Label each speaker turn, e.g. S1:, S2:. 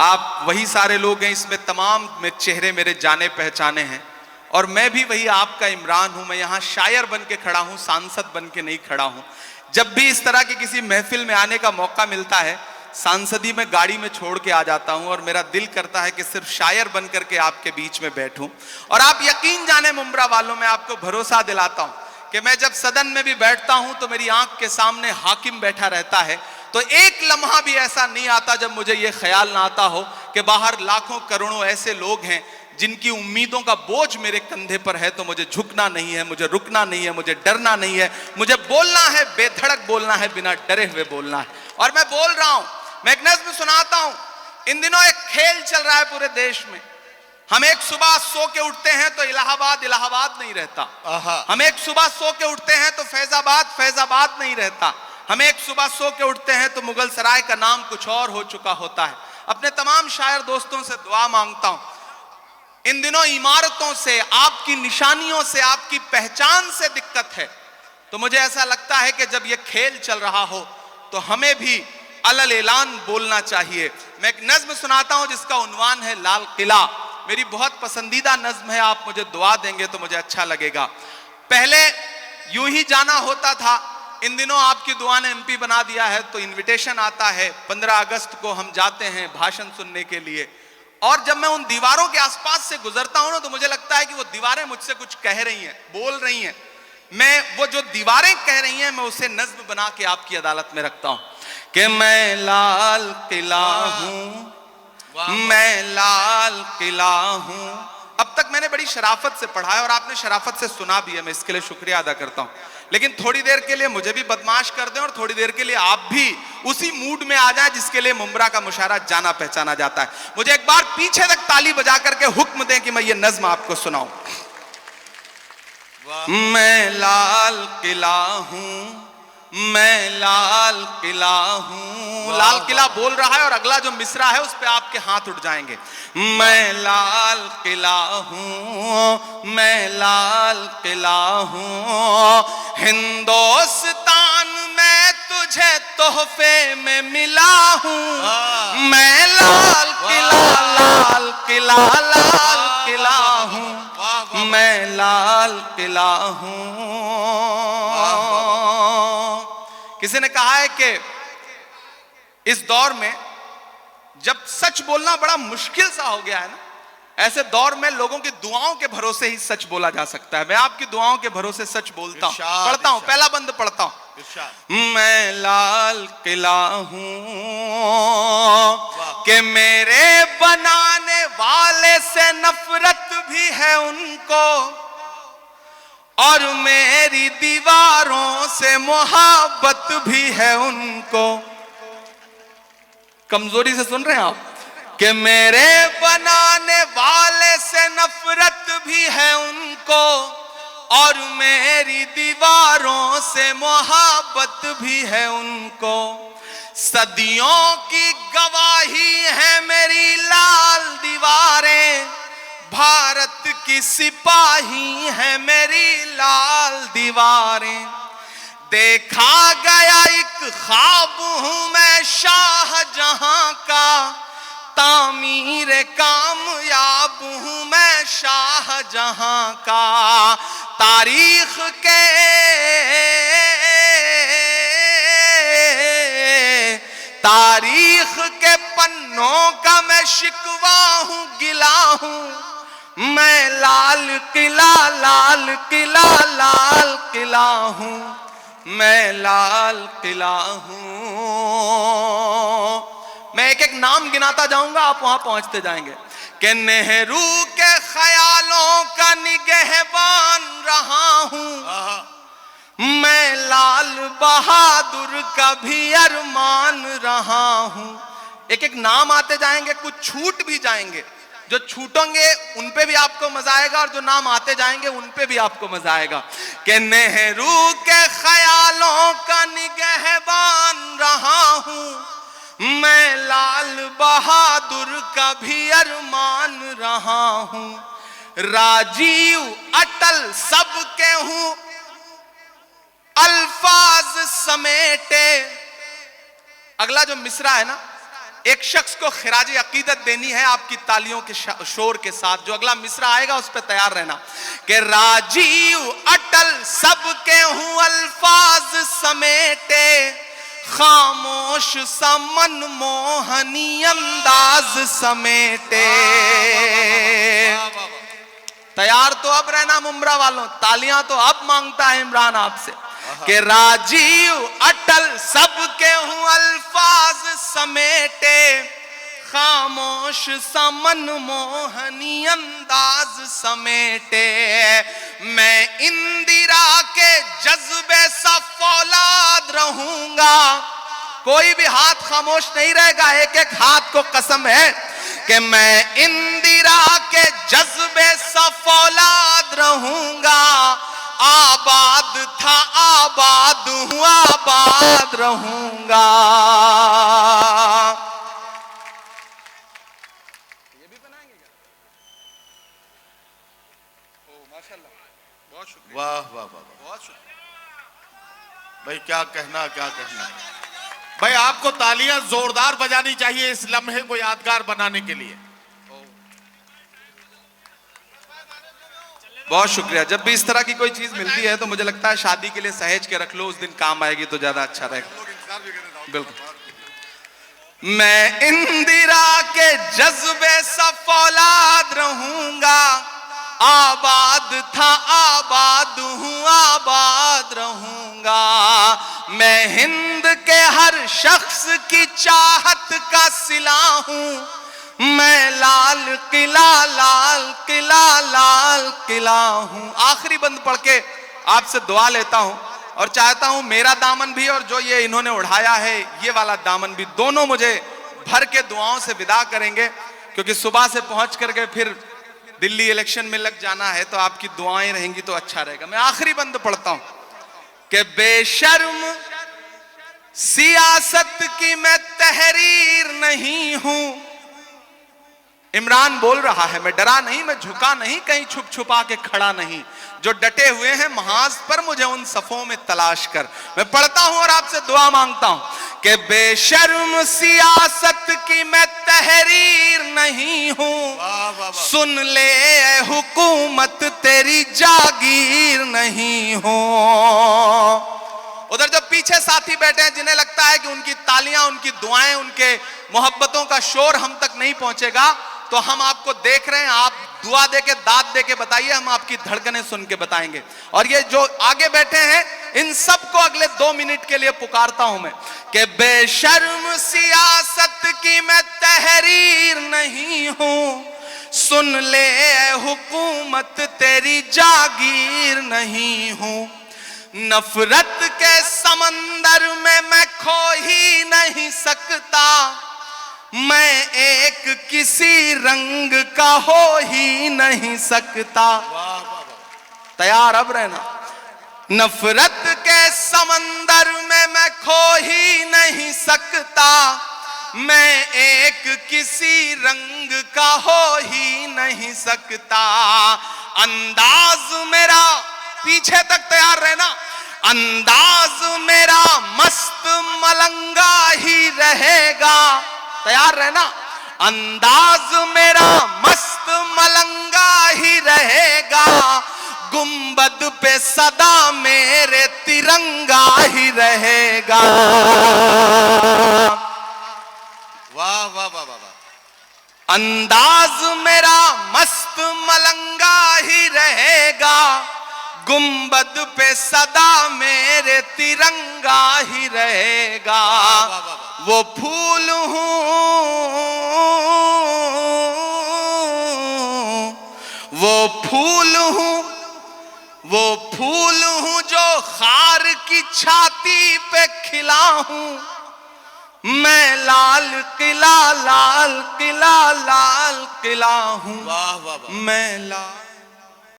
S1: आप वही सारे लोग हैं, इसमें तमाम में चेहरे मेरे जाने पहचाने हैं, और मैं भी वही आपका इमरान हूं। मैं यहां शायर बन के खड़ा हूं, सांसद बन के नहीं खड़ा हूं। जब भी इस तरह की किसी महफिल में आने का मौका मिलता है, सांसदी में गाड़ी में छोड़ के आ जाता हूं, और मेरा दिल करता है कि सिर्फ शायर बन करके आपके बीच में बैठूं। और आप यकीन जाने मुंब्रा वालों, मैं आपको भरोसा दिलाता हूं कि मैं जब सदन में भी बैठता हूं तो मेरी आंख के सामने हाकिम बैठा रहता है, तो एक लम्हा भी ऐसा नहीं आता जब मुझे यह ख्याल ना आता हो कि बाहर लाखों करोड़ों ऐसे लोग हैं जिनकी उम्मीदों का बोझ मेरे कंधे पर है। तो मुझे झुकना नहीं है, मुझे रुकना नहीं है, मुझे डरना नहीं है, मुझे बोलना है, बेधड़क बोलना है, बिना डरे हुए बोलना है। और मैं बोल रहा हूं, मैं एक नज़्म सुनाता हूं। इन दिनों एक खेल चल रहा है पूरे देश में। हम एक सुबह सो के उठते हैं तो इलाहाबाद इलाहाबाद नहीं रहता, हम एक सुबह सो के उठते हैं तो फैजाबाद फैजाबाद नहीं रहता, हम एक सुबह सो के उठते हैं तो मुगल सराय का नाम कुछ और हो चुका होता है। अपने तमाम शायर दोस्तों से दुआ मांगता हूं, इन दिनों इमारतों से, आपकी निशानियों से, आपकी पहचान से दिक्कत है, तो मुझे ऐसा लगता है कि जब यह खेल चल रहा हो तो हमें भी अलल ऐलान बोलना चाहिए। मैं एक नज्म सुनाता हूं जिसका उन्वान है लाल किला। मेरी बहुत पसंदीदा नज्म है, आप मुझे दुआ देंगे तो मुझे अच्छा लगेगा। पहले यूं ही जाना होता था, इन दिनों आपकी दुआ ने एमपी बना दिया है, तो इनविटेशन आता है 15 अगस्त को हम जाते हैं भाषण सुनने के लिए। और जब मैं उन दीवारों के आसपास से गुजरता हूं ना, तो मुझे लगता है कि वो दीवारें मुझसे कुछ कह रही हैं, बोल रही हैं। मैं वो जो दीवारें कह रही हैं, मैं उसे नज्म बना के आपकी अदालत में रखता हूं कि मैं लाल किला हूं, मैं लाल किला हूं। अब तक मैंने बड़ी शराफत से पढ़ा है और आपने शराफत से सुना भी है, मैं इसके लिए शुक्रिया अदा करता हूं। लेकिन थोड़ी देर के लिए मुझे भी बदमाश कर दें और थोड़ी देर के लिए आप भी उसी मूड में आ जाएं जिसके लिए मुंब्रा का मुशायरा जाना पहचाना जाता है। मुझे एक बार पीछे तक ताली बजा करके हुक्म दें कि मैं ये नज्म आपको सुनाऊं। मैं लाल किला हूं, मैं लाल किला हूं। लाल किला बोल रहा है और अगला जो मिसरा है उस पे आपके हाथ उठ जाएंगे। मैं लाल किला हूं, मैं लाल किला हूं, हिंदुस्तान में तुझे तोहफे में मिला हूं। मैं लाल किला, लाल किला, लाल किला हूं, मैं लाल किला हूं। किसी ने कहा है कि इस दौर में जब सच बोलना बड़ा मुश्किल सा हो गया है ना, ऐसे दौर में लोगों की दुआओं के भरोसे ही सच बोला जा सकता है। मैं आपकी दुआओं के भरोसे सच बोलता हूं, पढ़ता हूं, पहला बंद पढ़ता हूं। मैं लाल किला हूं कि मेरे बनाने वाले से नफरत भी है उनको, और मेरी दीवारों से मोहब्बत भी है उनको। कमजोरी से सुन रहे हैं आप? कि मेरे बनाने वाले से नफरत भी है उनको, और मेरी दीवारों से मोहब्बत भी है उनको। सदियों की गवाही है मेरी लाल दीवारें, भारत की सिपाही है मेरी लाल दीवारें। देखा गया एक ख्वाब हूं मैं शाहजहां का, तामीर कामयाब हूं मैं शाहजहां का। तारीख के पन्नों का मैं शिकवा हूं, गिला हूं। मैं लाल किला, लाल किला, लाल किला हूं, मैं लाल किला हूं। मैं एक एक नाम गिनाता जाऊंगा, आप वहां पहुंचते जाएंगे। कि नेहरू के ख्यालों का निगहबान रहा हूं, मैं लाल बहादुर का भी अरमान रहा हूं। एक एक नाम आते जाएंगे, कुछ छूट भी जाएंगे। जो छूटेंगे उन पे भी आपको मजा आएगा, और जो नाम आते जाएंगे उन पे भी आपको मजा आएगा। कि नेहरू के ख्यालों का निगहबान रहा हूं, मैं लाल बहादुर का भी अरमान रहा हूं। राजीव अटल सबके हूं, अल्फाज समेटे। अगला जो मिसरा है ना, एक शख्स को खिराज अकीदत देनी है आपकी तालियों के शोर के साथ। जो अगला मिसरा आएगा उस पर तैयार रहना कि राजीव अटल सबके हूं अल्फाज समेटे, खामोश समन मोहनी अंदाज समेटे। तैयार तो अब रहना मुमरा वालों, तालियां तो अब मांगता है इमरान आपसे कि राजीव अटल सबके हूं अल्फाज समेटे, खामोश समन मोहनी अंदाज समेटे। मैं इंदिरा के जज्बे सा फौलाद रहूंगा, कोई भी हाथ खामोश नहीं रहेगा, एक एक हाथ को कसम है कि मैं इंदिरा के जज्बे सा फौलाद रहूंगा। आबाद था आबाद हूं आबाद रहूंगा। ये भी बनाएंगे क्या? ओ माशाल्लाह, बहुत शुक्रिया।
S2: वाह वाह वाह,
S1: बहुत शुक्रिया
S2: भाई, क्या कहना क्या कहना। भाई आपको तालियां जोरदार बजानी चाहिए इस लम्हे को यादगार बनाने के लिए।
S1: बहुत शुक्रिया। जब भी इस तरह की कोई चीज मिलती है तो मुझे लगता है शादी के लिए सहेज के रख लो, उस दिन काम आएगी तो ज्यादा अच्छा रहेगा। बिल्कुल। मैं इंदिरा के जज्बे सा फौलाद रहूंगा, आबाद था आबाद हूं आबाद रहूंगा। मैं हिंद के हर शख्स की चाहत का सिला हूं, मैं लाल किला लाल किला लाल किला हूं। आखिरी बंद पढ़ के आपसे दुआ लेता हूं और चाहता हूं मेरा दामन भी और जो ये इन्होंने उठाया है ये वाला दामन भी, दोनों मुझे भर के दुआओं से विदा करेंगे, क्योंकि सुबह से पहुंच करके फिर दिल्ली इलेक्शन में लग जाना है, तो आपकी दुआएं रहेंगी तो अच्छा रहेगा। मैं आखिरी बंद पढ़ता हूं कि बेशर्म सियासत की मैं तहरीर नहीं हूं। इमरान बोल रहा है, मैं डरा नहीं, मैं झुका नहीं, कहीं छुप छुपा के खड़ा नहीं। जो डटे हुए हैं महाज पर मुझे उन सफों में तलाश कर। मैं पढ़ता हूं और आपसे दुआ मांगता हूं कि बेशर्म सियासत की मैं तहरीर नहीं हूं, सुन ले हुकूमत तेरी जागीर नहीं हूं। उधर जो पीछे साथी बैठे हैं जिन्हें लगता है कि उनकी तालियां, उनकी दुआएं, उनके मोहब्बतों का शोर हम तक नहीं पहुंचेगा, तो हम आपको देख रहे हैं, आप दुआ देके दाद देके बताइए, हम आपकी धड़कनें सुन के बताएंगे। और ये जो आगे बैठे हैं इन सबको अगले 2 मिनट के लिए पुकारता हूं मैं कि बेशर्म सियासत की मैं तहरीर नहीं हूं, सुन ले हुकूमत तेरी जागीर नहीं हूं। नफरत के समंदर में मैं खो ही नहीं सकता, मैं एक किसी रंग का हो ही नहीं सकता। तैयार अब रहना। नफरत के समंदर में मैं खो ही नहीं सकता, मैं एक किसी रंग का हो ही नहीं सकता। अंदाज मेरा, पीछे तक तैयार रहना, अंदाज मेरा मस्त मलंगा ही रहेगा। तैयार रहना। अंदाज मेरा मस्त मलंगा ही रहेगा, गुंबद पे सदा मेरे तिरंगा ही रहेगा।
S2: वाह वाह वाह वाह।
S1: अंदाज मेरा मस्त मलंगा ही रहेगा, गुंबद पे सदा मेरे तिरंगा ही रहेगा। वो फूल हूं, वो फूल हूं, वो फूल हूं जो खार की छाती पे खिला हूं, मैं लाल किला लाल किला लाल किला हूं।
S2: वाह वाह वाह।
S1: मैं लाल